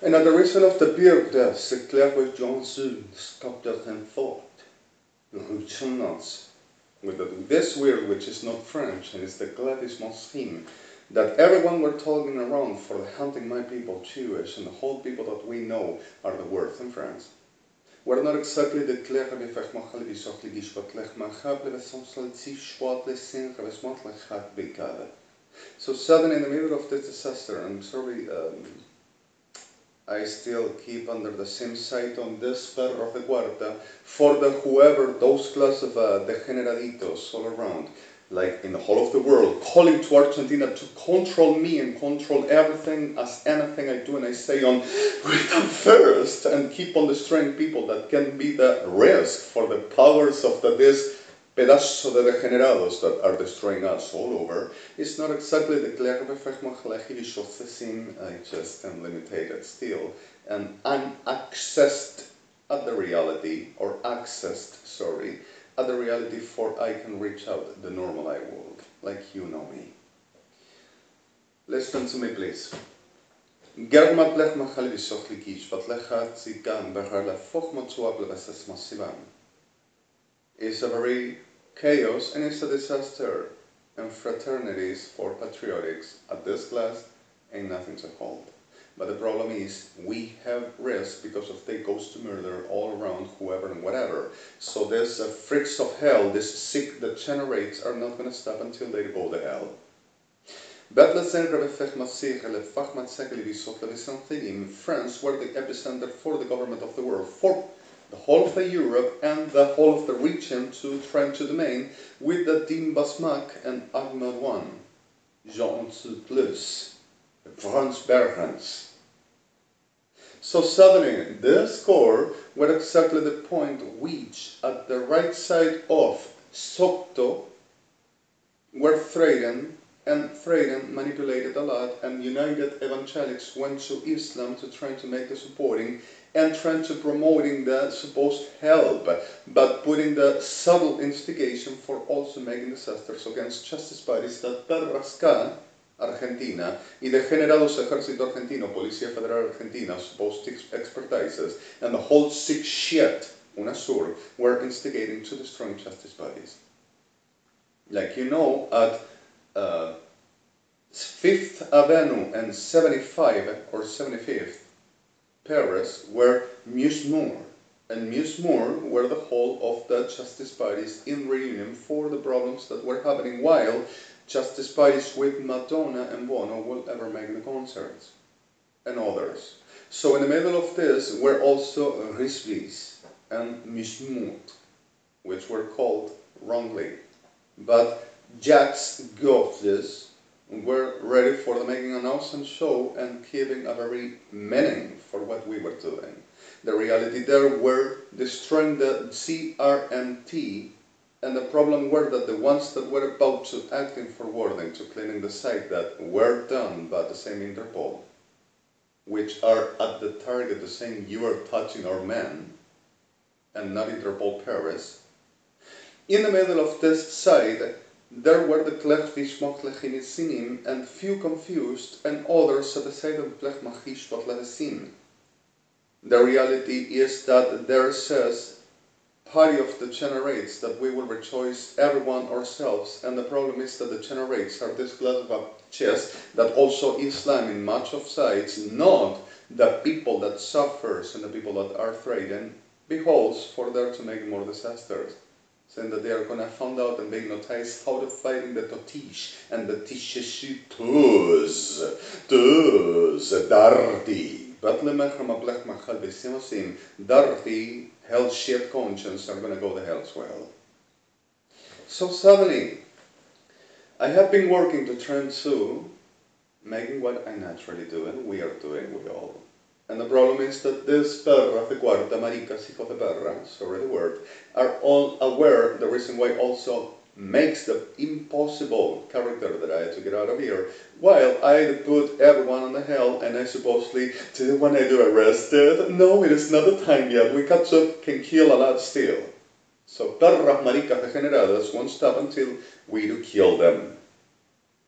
En at the reason of the beard, c'est clair que Johnson stopped at and thought, with this word which is not French and is the gladismal scheme, that everyone were talking around for the hunting my people Jewish and the whole people that we know are the worst in France. We're not exactly the clair befech machal bisoch ligish but lech machable besonsal zi schwatle sin besmotle hat bikade. So suddenly in the middle of this disaster, I'm sorry, I still keep under the same sight on this perro of the cuarta for the whoever, those class of degeneraditos all around, like in the whole of the world, calling to Argentina to control me and control everything as anything I do and I say on with them first and keep on destroying people that can be the risk for the powers of this pedazo de degenerados that are destroying us all over. It's not exactly the clear I just am limited still and unaccessed at the reality, or accessed, sorry, at the reality for I can reach out the normal I world, like you know me. Listen to me please. Germa plech machal bisoch likish, vat lechat zikam behar la foch motsuab lebeses masivam. It's a very chaos and it's a disaster, and fraternities for patriotics at this class ain't nothing to hold. But the problem is we have risk because of they goes to murder all around whoever and whatever. So there's freaks of hell, this sick degenerates are not going to stop until they go to hell. In France were the epicenter for the government of the world, for the whole of the Europe and the whole of the region to try to domain with the Dim Basmak and Ahmed I, Jean Plus, Frans Bergens. So suddenly, this core were exactly the point which, at the right side of Soto, were Freden, and Freden manipulated a lot, and United Evangelics went to Islam to try to make the supporting and trying to promoting the supposed help, but putting the subtle instigation for also making disasters against justice bodies that Perrasca, Argentina, y degenerados ejército argentino, Policía Federal Argentina, supposed expertises, and the whole sick shit, UNASUR, were instigating to destroying justice bodies. Like you know, at 5th Avenue and 75 or 75th, Paris, were Musmour, and Musmour were the whole of the justice parties in reunion for the problems that were happening while justice parties with Madonna and Bono will ever make the concerts, and others. So in the middle of this were also Risvis and Musmour, which were called wrongly, but Jacques Gorges were ready for the making an awesome show and giving a very meaning for what we were doing. The reality there were destroying the CRMT, and the problem were that the ones that were about to acting forwarding to cleaning the site that were done by the same Interpol, which are at the target the same you are touching our men, and not Interpol Paris. In the middle of this site, there were the Plech Vishmoch Lechinissinim and few confused, and others at the side of Plech Machish Tot Levesim. The reality is that there says, party of the generates, that we will rejoice everyone ourselves, and the problem is that the generates are this glass of a chest that also Islam in much of sides, not the people that suffers and the people that are threatened, beholds for there to make more disasters. Saying that they are going to find out and they notice how to fight in the totish and the tisheshitus, darty. But lemechem ablech machal besimosim, darty, hell shit conscience are going to go to hell as well. So suddenly, I have been working to try to making what I naturally do, and we are doing, we all. And the problem is that this perra, the cuarta, maricas, hijo de perra, sorry the word, are all aware, the reason why also makes the impossible character that I had to get out of here, while I put everyone on the hell, and I supposedly, when I do arrested, no, it is not the time yet, we catch up, can kill a lot still. So perras, maricas, degeneradas won't stop until we do kill them.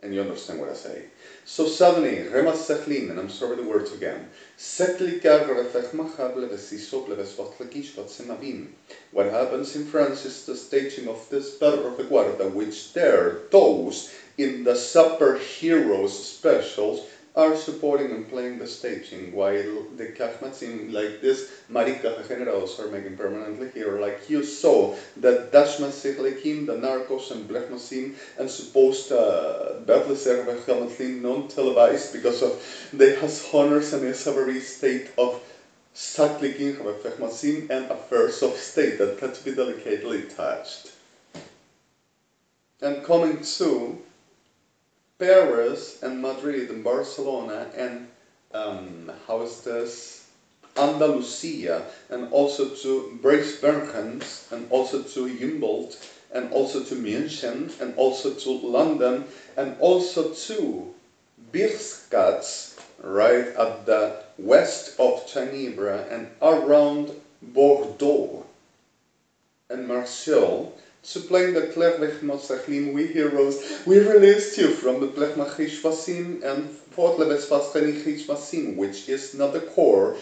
And you understand what I say. So suddenly, remas sechlin, and I'm sorry the words again. What happens in France is the staging of this perro of the guarda, which those in the superheroes specials are supporting and playing the staging, while the kahmatzim, like this marica generados, are making permanently here, like you saw that dashmasik the narcos and blechmasim, and supposed Betleser non-televised because of they has honors and is a very state of saklikin and affairs of state that had to be delicately touched. And coming to Paris and Madrid and Barcelona and Andalusia, and also to Brisbane, and also to Humboldt, and also to München, and also to London, and also to Biskats, right at the west of Ginebra and around Bordeaux and Marseille, to play the Klevlich Nosachlim, we heroes, we released you from the Plechmachish Vasim and Fortleves Vastenichish Vasim, which is not the core.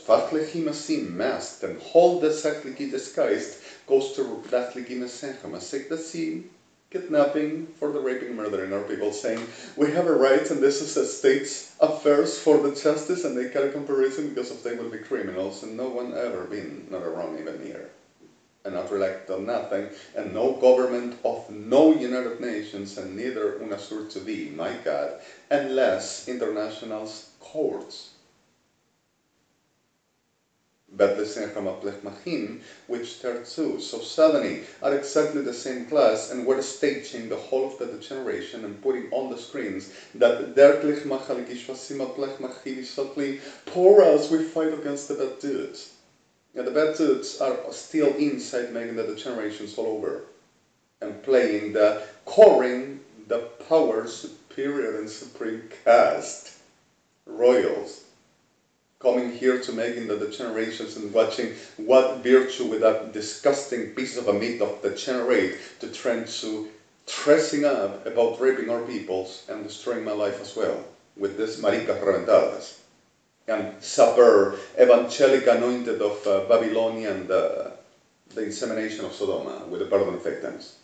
Fachtlechimasim masked and hold the Sakliki disguised goes to Dachtlikimasencham, the sea, kidnapping for the raping, murdering our people, saying we have a right and this is a state's affairs for the justice, and they got a comparison because of they will be criminals, and no one ever been not wrong even near. And not elected on nothing, and no government of no United Nations, and neither UNASUR to be, my God, and less international courts. But the Senchama Plechmachim, which there too, so suddenly are exactly the same class, and were staging the whole of the degeneration and putting on the screens that their Plechmachalikishvasima Plechmachivisatli, poor us, we fight against the bad dudes. And the bad dudes are still inside making the degenerations all over and playing the coring the power superior and supreme caste royals coming here to making the degenerations and watching what virtue with that disgusting piece of a meat of degenerate to trend to dressing up about raping our peoples and destroying my life as well with this maricas reventadas. And supper, evangelic anointed of Babylonia and the insemination of Sodoma with the pardon of victims.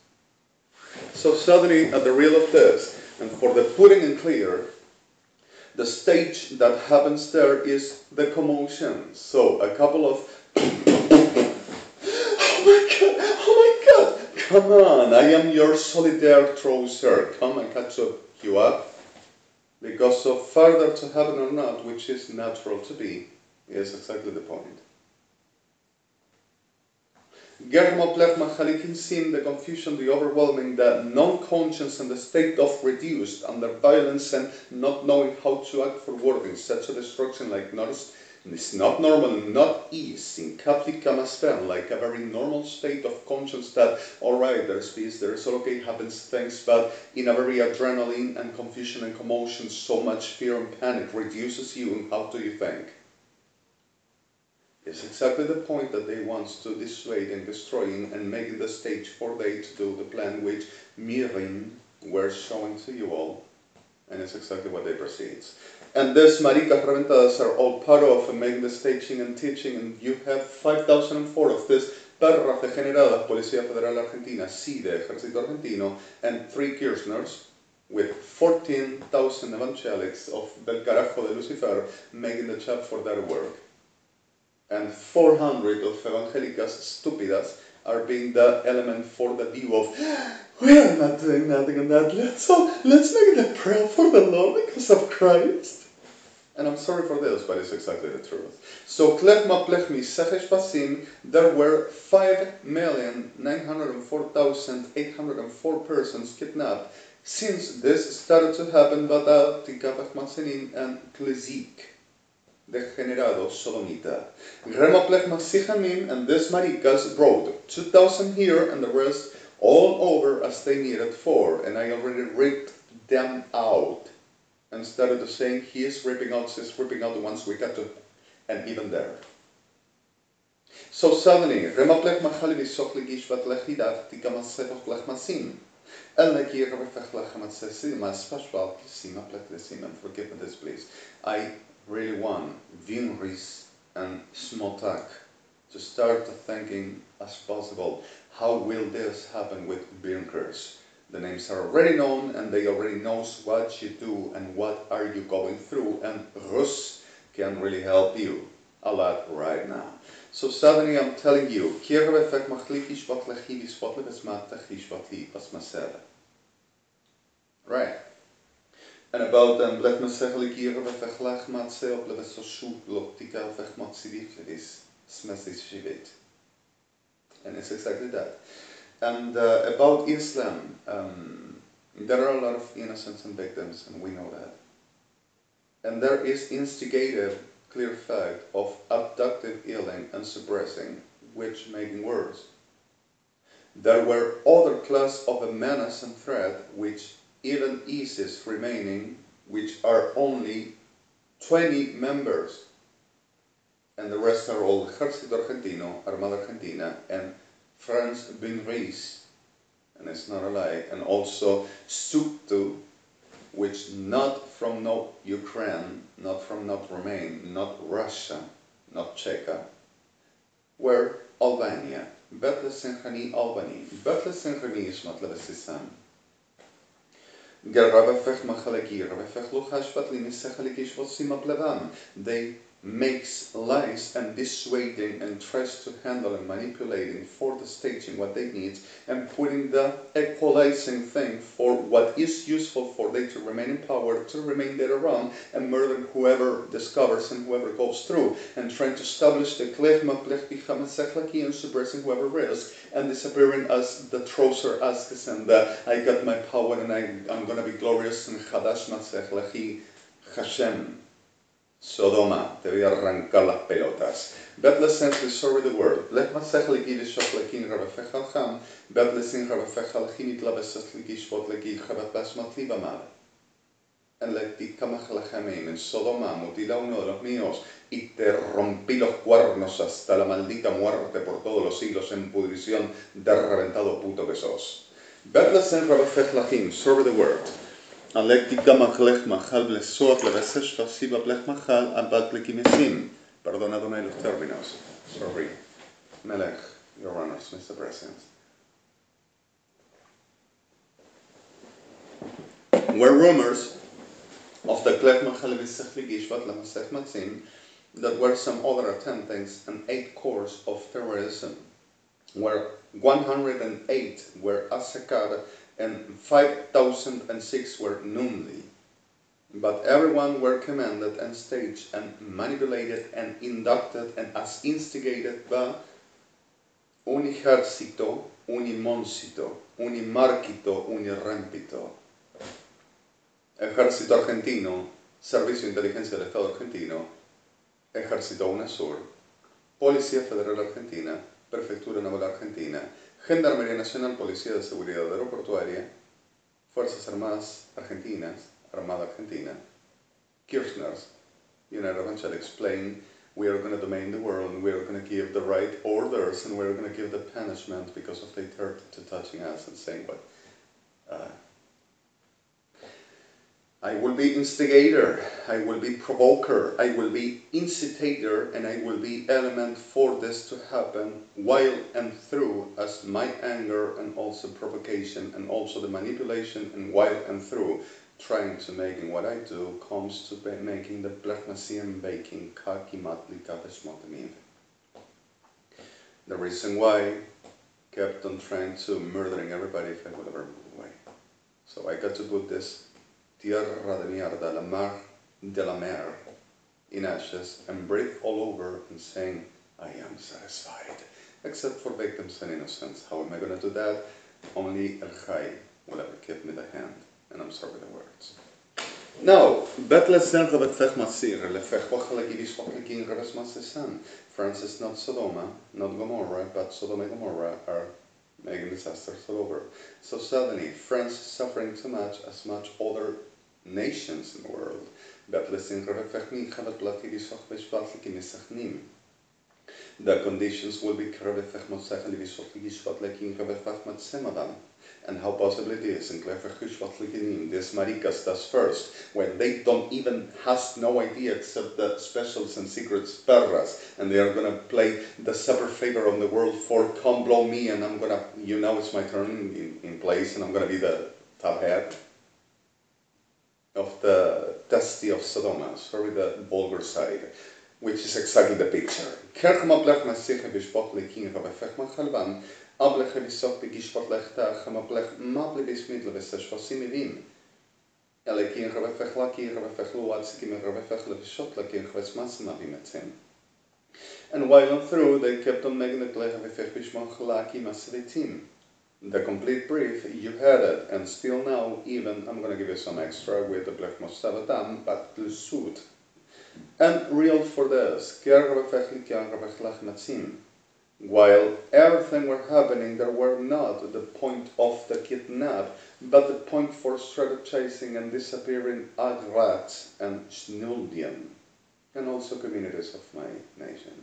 So suddenly, at the real of this, and for the putting in clear, the stage that happens there is the commotion. So a couple of oh my God, come on, I am your solitaire trouser, come and catch you up. Because so further to happen or not, which is natural to be, is exactly the point. Germo plechma chalikin sim, the confusion, the overwhelming, the non-conscious and the state of reduced under violence and not knowing how to act forward in such a destruction like notice. It's not normal, not ease, in Catholic Kamaspen, like a very normal state of conscience that, alright, there's peace, there's all okay, happens things, but in a very adrenaline and confusion and commotion, so much fear and panic reduces you, and how do you think? It's exactly the point that they want to dissuade and destroying and making the stage for they to do the plan which Mirim were showing to you all, and it's exactly what they proceed. And these maricas reventadas are all part of making the staging and teaching, and you have 5,004 of this perras degeneradas, Policía Federal Argentina, sí, de Ejército Argentino, and 3 Kirchners, with 14,000 evangelics of Del Carajo de Lucifer making the job for their work. And 400 of evangelicas stupidas are being the element for the view of we are not doing nothing on that, let's make it a prayer for the Lord because of Christ. And I'm sorry for this, but it's exactly the truth. So, Klechma Plechmi Sechesh Basim, there were 5,904,804 persons kidnapped since this started to happen, but Tinkapach Mansenin and Klezik, degenerado sodomita. Rema Plechma Sichamim, and this maricas brought 2,000 here and the rest all over as they needed 4, and I already ripped them out. And started to saying, he is ripping out the ones we got to, and even there. So suddenly, Rema Plechma Chalivi Sochligish Vat Lechidat Tikamasetoch Plechmasim. Ella ki rebefech lechem at sesima special kisima pleklesim, and forgive me this please. I really want Vinris and Smotak to start thinking as possible, how will this happen with bunkers? The names are already known and they already knows what you do and what are you going through, and Rus can really help you a lot right now. So suddenly I'm telling you, right. And about them, let me say, and it's exactly that. And about Islam, there are a lot of innocents and victims, and we know that. And there is instigated clear fact of abductive killing and suppressing, which making worse. There were other class of a menace and threat, which even ISIS remaining, which are only 20 members, and the rest are all Ejército Argentino, Armada Argentina, and France bin Reis, and it's not a lie, and also Ces't, which not from no Ukraine, not from not Romania, not Russia, not Czechia, were Albania. Betle Synchronie Albany. Betle Synchronie is not Levesisam. They makes lies and dissuading and tries to handle and manipulating for the staging what they need and putting the equalizing thing for what is useful for them to remain in power, to remain there around and murder whoever discovers and whoever goes through, and trying to establish the klechma and suppressing whoever risks and disappearing as the trouser asks and I got my power and I'm gonna be glorious and Chadash Matzech Hashem. Sodoma, te voy a arrancar las pelotas. Bet essentially sorry the word. Let masech legi lishot lekin rabefech alcham. Bet lesin rabefech alchimit labesach legi shvot legi chabat basmat libamal. En le ti kamach lachamim en Sodoma mutila uno de los míos y te rompí los cuernos hasta la maldita muerte por todos los siglos en pudrición de reventado puto que sos. Bet lesin rabefech lachim, sorry the word. Perdona, Adonai, los términos. Sorry. Melech, your honors, Mr. President. Were rumors of the that were some other attempts and 8 course of terrorism, where 108 were asakad and 5,006 were nunli. But everyone were commanded and staged and manipulated and inducted and as instigated by un ejército, un imónsito, un marquito, un rempito. Ejército argentino, Servicio de Inteligencia del Estado argentino, Ejército UNASUR, Policía Federal Argentina, Prefectura Naval Argentina, Gendarmería Nacional, Policía de Seguridad Aeroportuaria, Fuerzas Armadas Argentinas, Armada Argentina, Kirchners, United Evangelics, explain we are going to domain the world and we are going to give the right orders and we are going to give the punishment because of they turned to touching us and saying what I will be instigator, I will be provoker, I will be incitator, and I will be element for this to happen while and through as my anger and also provocation and also the manipulation and while and through trying to making what I do comes to making the plasmasium baking kakimatli kapeshmotamiv. The reason why kept on trying to murdering everybody if I would ever move away. So I got to put this tierra de mierda, la mar de la mer, in ashes, and breathe all over and saying, I am satisfied. Except for victims and innocents. How am I going to do that? Only El Chai will ever give me the hand. And I'm sorry with the words. Now, France is not Sodoma, not Gomorrah, but sodomé-gomorrou are making disasters all over. So suddenly, France is suffering too much as much other nations in the world. The conditions will be and how possible it is and this maricas does first when they don't even has no idea except the specials and secrets perras, and they are gonna play the super favor on the world for come blow me, and I'm gonna, you know, it's my turn in place, and I'm gonna be the top head of the testy of Sodoma, sorry, the vulgar side, which is exactly the picture. Ablech visok begishpat lechta chamablech mable bismittel vestesh vasimivim. Elekin ravefech laki ravefech luatsikim ravefech levishot lakin chvesmasmavimetzim. And while on through, they kept on making the klech vefech bishmach laki masavitim. The complete brief, you had it, and still now, even, I'm going to give you some extra with the blech mostavatam, but lusut. And real for this, ker ravefech likian ravech lach matzim. While everything were happening, there were not the point of the kidnap, but the point for strategizing and disappearing Agrats and Schnuldian, and also communities of my nation.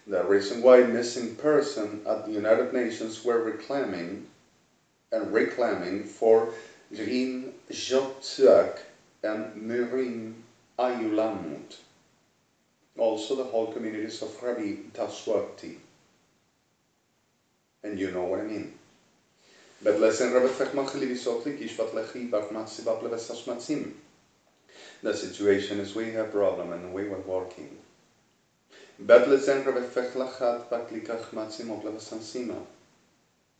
The reason why missing person at the United Nations were reclaiming for Rin Jotsuak and Murin Ayulamut. Also the whole communities of Rabbi Taswakti. And you know what I mean. The situation is we have problem and we were working.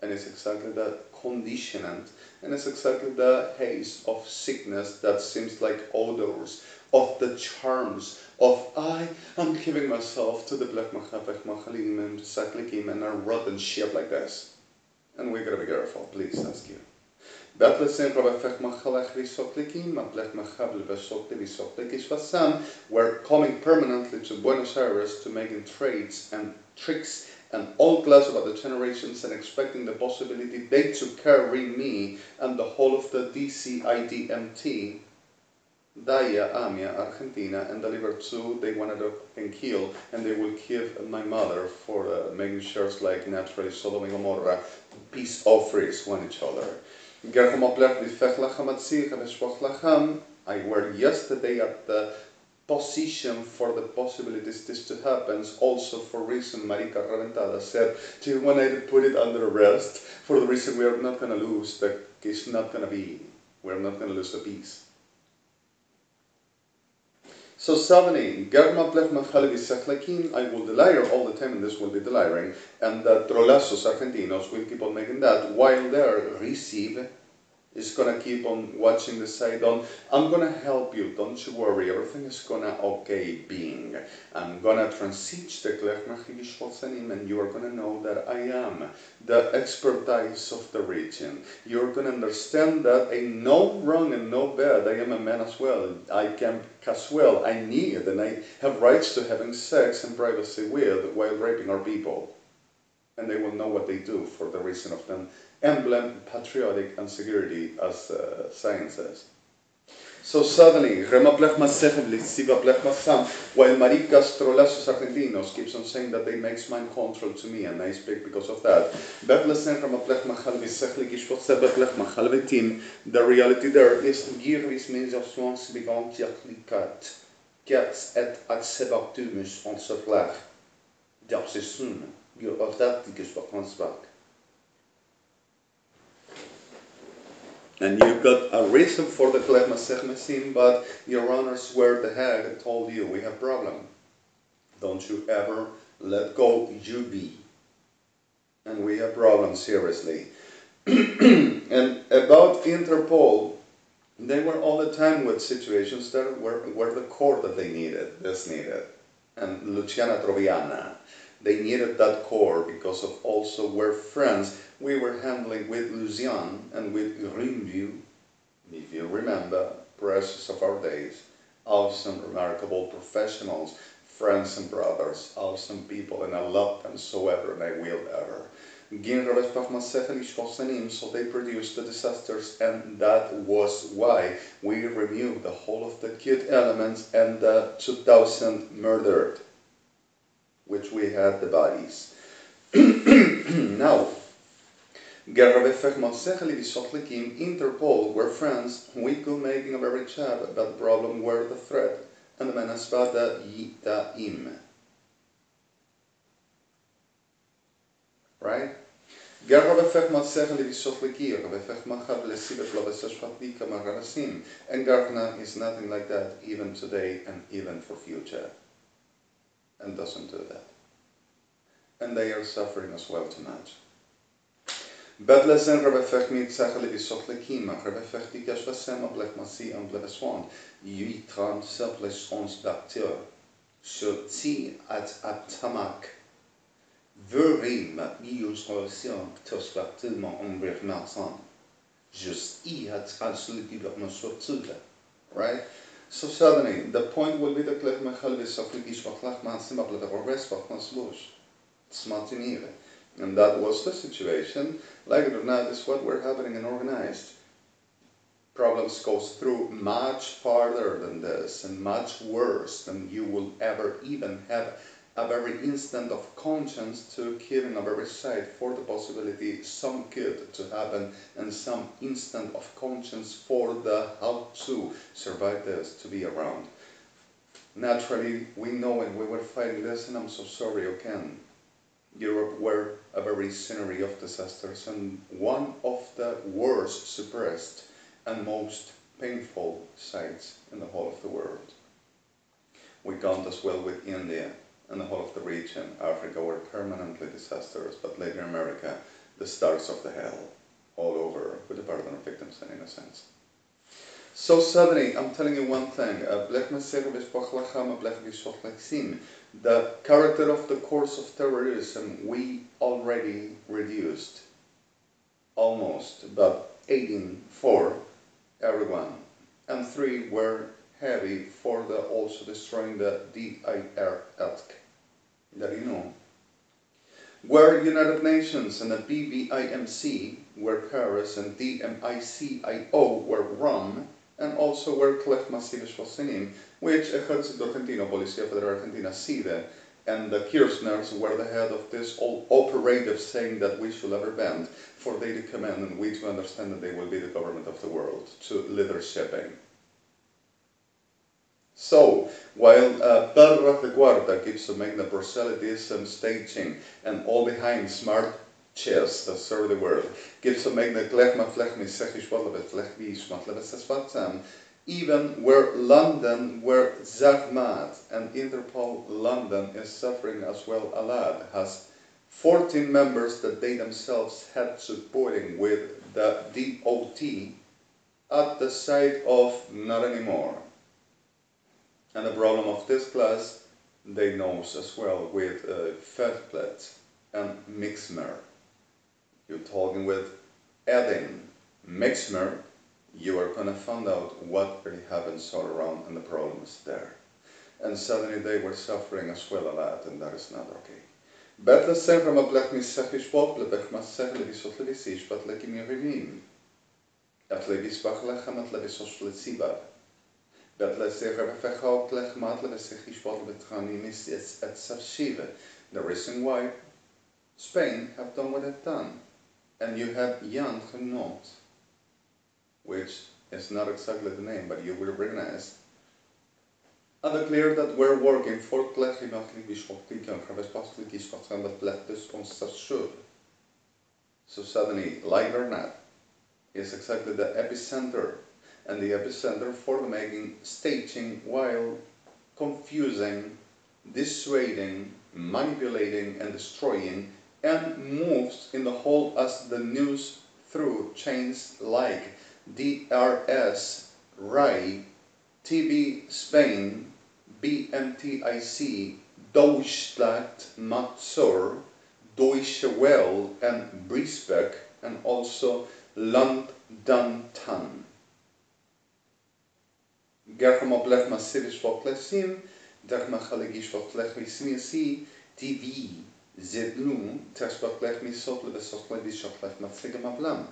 And it's exactly the conditionant, and it's exactly the haze of sickness that seems like odors of the charms of I am giving myself to the black machalim and saklikim and a rotten shit like this. And we gotta be careful, please, ask you. We're coming permanently to Buenos Aires to making trades and tricks and all class about the generations and expecting the possibility they to carry me and the whole of the DCIDMT, Daya, Amia, Argentina, and deliver to, they wanted to and kill, and they will kill my mother for making sure like naturally sodomé-gomorrou, peace offerings one each other. I were yesterday at the position for the possibilities this to happen, also for reason Marica Reventada said, do you want to put it under arrest for the reason we are not going to lose, that it's not going to be, we're not going to lose the peace. So suddenly, I will delire all the time, and this will be deliring, and the trolazos argentinos will keep on making that, while their receive is going to keep on watching the side on, I'm going to help you, don't you worry, everything is going to okay being. I'm going to transige the klech and you are going to know that I am the expertise of the region. You're going to understand that ain't no wrong and no bad, I am a man as well. I can as well, I need and I have rights to having sex and privacy with while raping our people. And they will know what they do for the reason of them emblem, patriotic, and security, as science says. So suddenly, while Maricas Trolazos Argentinos keeps on saying that they make mind control to me, and I speak because of that. The reality there is and you've got a reason for the Klech Masech Mesim, but your honors were the head told you we have problem. Don't you ever let go, you be. And we have problems seriously. And about Interpol, they were all the time with situations that were the core that they needed, this needed. And Luciana Troviana, they needed that core because of also we're friends. We were handling with Lucian and with vroumieu, if you remember, precious of our days, awesome, remarkable professionals, friends and brothers, awesome people, and I love them so ever, and I will ever. So they produced the disasters, and that was why we removed the whole of the cute elements and the 2000 murdered. which we had the bodies. Now, Interpol were friends, we could making a very chat about the problem where the threat and the menasvada im. Right? And Garna is nothing like that even today and even for future. And doesn't do that. And they are suffering as well too much. But lesson rebefech mit sachele bisotlekima, rebefech dikas vasem oblech masi and bleveswan, yuitran seples ons bacteur, shoti at atamak, verim mius relation tosvartilman ombref marsan, just at translitiver no sortule, right? So suddenly, the point will be the klech mechal bisotlekis vatlach masim ableveres vatmas lush, smartinire. And that was the situation. Like it or not, is what we're happening in organized. Problems goes through much farther than this and much worse than you will ever even have a very instant of conscience to keep in a very side for the possibility some good to happen and some instant of conscience for the how to survive this, to be around. Naturally, we know when we were fighting this, and I'm so sorry again, Europe were a very scenery of disasters and one of the worst suppressed and most painful sites in the whole of the world. We count as well with India and the whole of the region. Africa were permanently disasters, but Latin America, the stars of the hell, all over, with the burden of victims and innocents. So suddenly, I'm telling you one thing, the character of the course of terrorism we already reduced, almost, about 18 for everyone, and 3 were heavy for the also destroying the DIR that you know, where United Nations and the BBIMC were Paris and DMICIO were Rome, and also where Klech Massives Fossinim, which Ejército Argentino, Policía Federal Argentina, CIDE, and the Kirchners were the head of this old operative saying that we should ever bend, for they to command and we to understand that they will be the government of the world, to leadershiping. So, while Perra de Guarda keeps to make the proselytism staging and all behind smart chess, the serve the world, gives to make the klechma flechmi sechish wadlebet flechmi shmatlebet even where London, where Zahmat and Interpol London is suffering as well a lot, has 14 members that they themselves had supporting with the DOT at the side of not anymore. And the problem of this class, they know as well with Feldplet and Mixmer. You're talking with Edin, Mixmer, you are going to find out what really happens all around and the problem is there. And suddenly they were suffering as well a lot, and that is not okay. But let's say from a black misachish pop, the back masach, the bisot levisish, but like in your revim. At levis bachlecham, at levisos letsiba. But let's say Rebefecha, Klechmat, Levesichish, what Betranim is at Savshiva. The reason why Spain have done what they've done. And you have Jan Genot, which is not exactly the name, but you will recognize. And the clear that we're working for Klechimachli Bishoptik and Rebespaslik Ishpatran, but Plechtus on Savshur. So suddenly, like or not, is exactly the epicenter, and the epicenter for the making, staging while confusing, dissuading, manipulating, and destroying, and moves in the whole as the news through chains like DRS, RAI, TV Spain, BMTIC, Deutschland, Mazur, Deutsche Welle, and Brisbeck, and also London. Germa blech massivisch voklesim, derma chalegisch voklech TV, zedlu, tersbaklech misot lebesot lebischot lech matzigam ablam.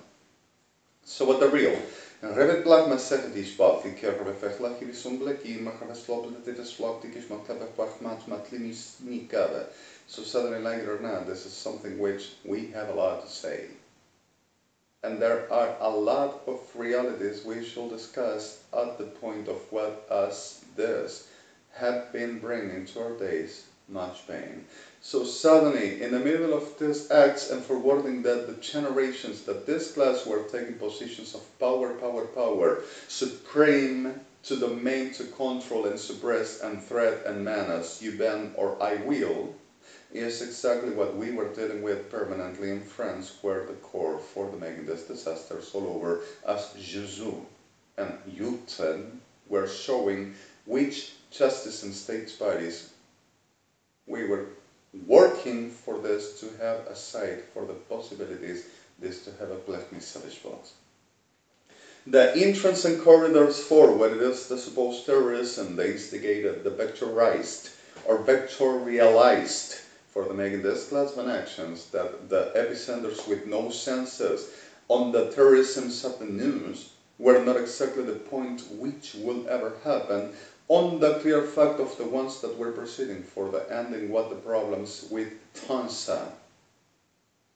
So what the real? Revet blag ma Ces't is bad, ik rebe vechla ki visum bleki, ma rebe slobel dit is vlog dikis ma klebe bach mat limis nikave. So suddenly, like it or not, this is something which we have a lot to say. And there are a lot of realities we shall discuss at the point of what us this have been bringing to our days much pain. So suddenly, in the middle of these acts and forwarding that the generations that this class were taking positions of power, supreme to domain, to control and suppress and threat and menace, you ban or I will, is exactly what we were dealing with permanently in France, where the core for the making these disasters all over as Diseou and Youth were showing which justice and states parties we were working for this to have a side for the possibilities this to have a black savage spot. The entrance and corridors for what it is the supposed terrorism they instigated, the vectorized or vectorialized for the making this class of actions, that the epicenters with no senses on the terrorisms of the news were not exactly the point which will ever happen, on the clear fact of the ones that were proceeding for the ending what the problems with Tansa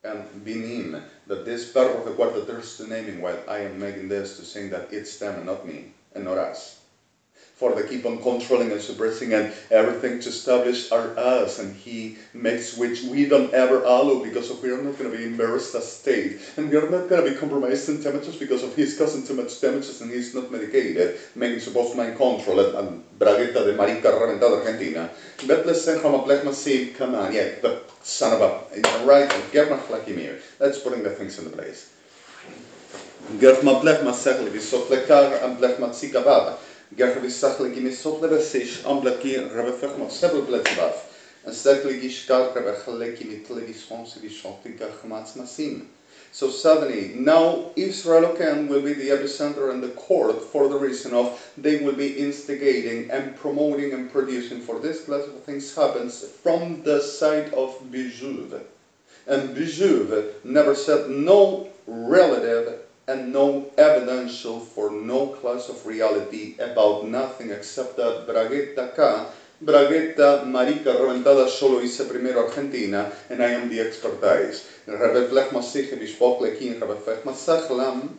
and Binim, that this part of the quarter there's to naming while I am making this to saying that it's them and not me and not us. For they keep on controlling and suppressing and everything to establish our us, and he makes which we don't ever allow because of we are not going to be embarrassed as state, and we are not going to be compromised in damages because of he's causing too much damages and he's not medicated, making supposed to mind control and bragueta de marica reventada Argentina. But let's say from a black massive, come on, yeah, the son of a right, get my flaky mirror. Let's putting the things into place. Get my black massacre, we so flekar and black matsika baba. Gervi sachli mi sople vesish amblaki revefech ma several bletsbaf. And secondly gishkal revechleki mi tlevis fonsi vishanti gachmats masim. So suddenly, now Israel will be the epicenter and the court for the reason of they will be instigating and promoting and producing for this class of things happens from the side of Diseou. And Diseou never said no relative and no evidential for no class of reality about nothing except that Bragueta marica reventada solo hice primero Argentina and I am the expertise. Reveflech masich bishpok lekin revefech masachlam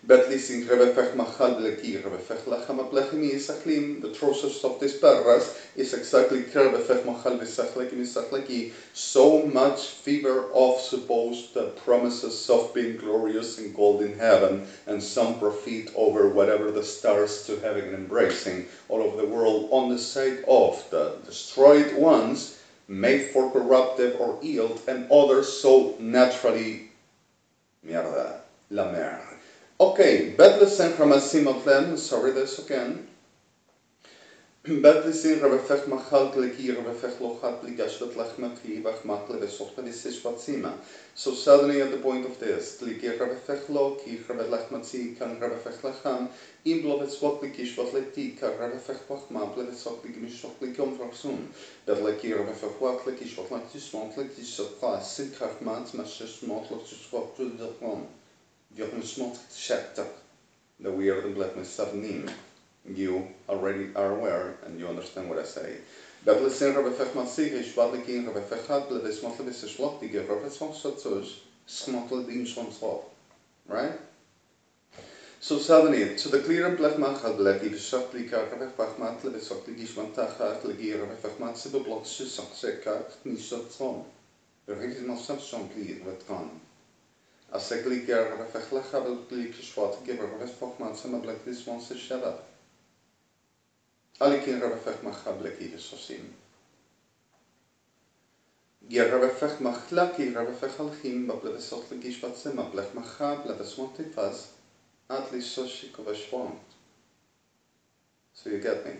Betlising revefech machal bleki revefech lacham aplechimi isachlim. The process of this paragraph is exactly revefech machal bisachlekim isachleki. So much fever of supposed promises of being glorious and gold in heaven, and some profit over whatever the stars to having and embracing all over the world on the side of the destroyed ones, made for corruptive or yield, and others so naturally mierda, la mer. Okay, Betlesin Ramasim of them, sorry this again. Betlesin Revefech Machal Kleki Revefech Lochat Ligashvet Lachmaki Bachmakle Vesofta Visish Vatsima. So suddenly at the point of this, Kliki Revefech Loki, Revet Lachmatzi, Kan Revefech Lacham, Imblovet Swokli Shvatleti, Kan Revefech Bachma, Plevesokli Mishokli Komfraxum, Betleki Revefech Watleki Shvatlaki Smotleki Sotla, Sinkachmat, Mashes Motlok Swok to the home. The weird and black Savnim. You already are aware and you understand what I say. But listen, Rebefech Matsig, Schwadlikin, Rebefechat, Blevismotli, Shlopti, Rebefon Sotus, Smotli Dim Sonslop. Right? So suddenly, to the clear and black Machal, Bleki, Shaplika, Rebefachmat, Levisokli, Gishmantacha, Legi, Rebefachmat, Sibublok, Susak, Sekat, Nisotron. The reason of some please, what gone. As ik liker reflectleg heb ik geschwat geber reflect man sama black this one se shaba ali kin reflect ma khableki sosim ger reflect ma khlaki reflect khalkhim babla sot geschwat sama black ma khabla besmont faz at least so she correspond. So you get me.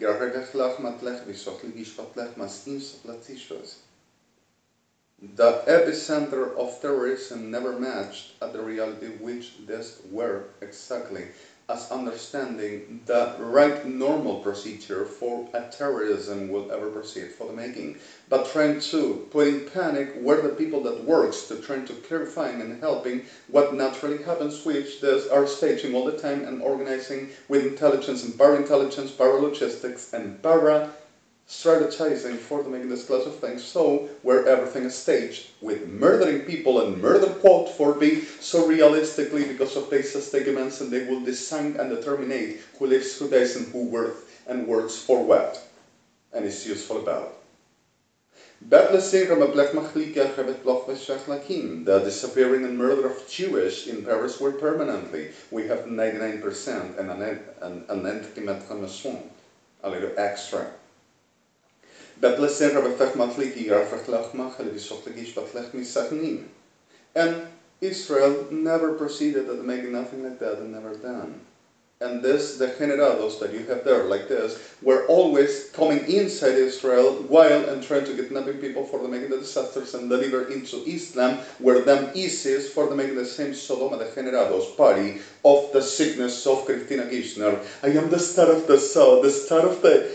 Ger reflect ma tlech bisot geschwat tlech mas in soplatishos. The epicenter of terrorism never matched at the reality which this were exactly as understanding the right normal procedure for a terrorism will ever proceed for the making, but trying to put in panic where the people that works to trying to clarifying and helping what naturally happens, which they are staging all the time and organizing with intelligence and para-intelligence, para-logistics and para-strategizing for the making this class of things, so where everything is staged with murdering people and murder quote for be so realistically because of their segments, and they will design and determine who lives, who dies, and who worth and works for what and is useful about. The disappearing and murder of Jewish in Paris were permanently. We have 99% and an entity a little extra. And Israel never proceeded at making nothing like that, and never done. And this, the generados that you have there, like this, were always coming inside Israel while and trying to kidnapping people for the making the disasters and deliver into Islam, where them ISIS for the making the same Sodoma de generados party of the sickness of Christina Kirchner. I am the star of the sun, the star of the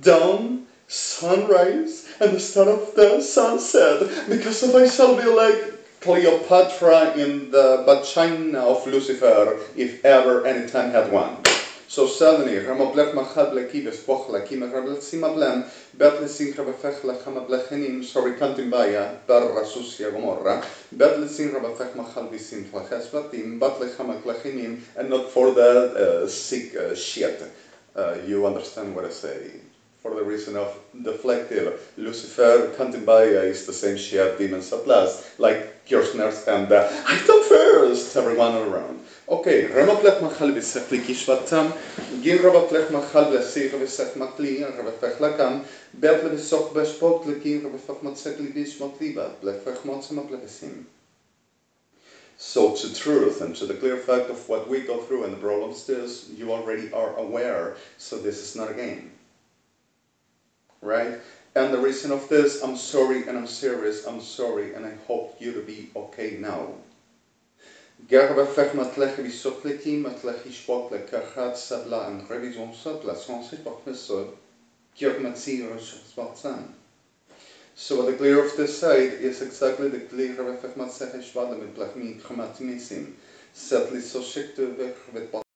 dawn, sunrise, and the star of the sunset, because of I shall be like Cleopatra in the vagina of Lucifer, if ever any time had one. So suddenly, Ramablech Machad Blekibes Pochlaki, Magrablecima Blam, Betlesin Rabafech Lachama Blechenim, sorry, Cantimbaya, Barra Susia Gomorra, Betlesin Rabafech Machal Bisim Flaches Batim, Batlechama Klechinim, and not for the sick shit. You understand what I say. For the reason of deflective, Lucifer, Cantimbaya is the same shit, demons at last, like Kirchner's and I come first, everyone around. Okay, Ramablech Machal Bisefli Kishvatam, Gin Rabablech Machal Blesir Bisef Matli, and Rabafech Lakam, Bertle Bisoch Bespot, Lekin Rabafech Matsekli Bishmotliba, Blefech Motzema Blevesim. So to truth and to the clear fact of what we go through and the problems this, you already are aware, so this is not a game. Right? And the reason of this, I'm sorry and I'm serious, I'm sorry and I hope you to be okay now. So what the clear of this side is exactly the clear of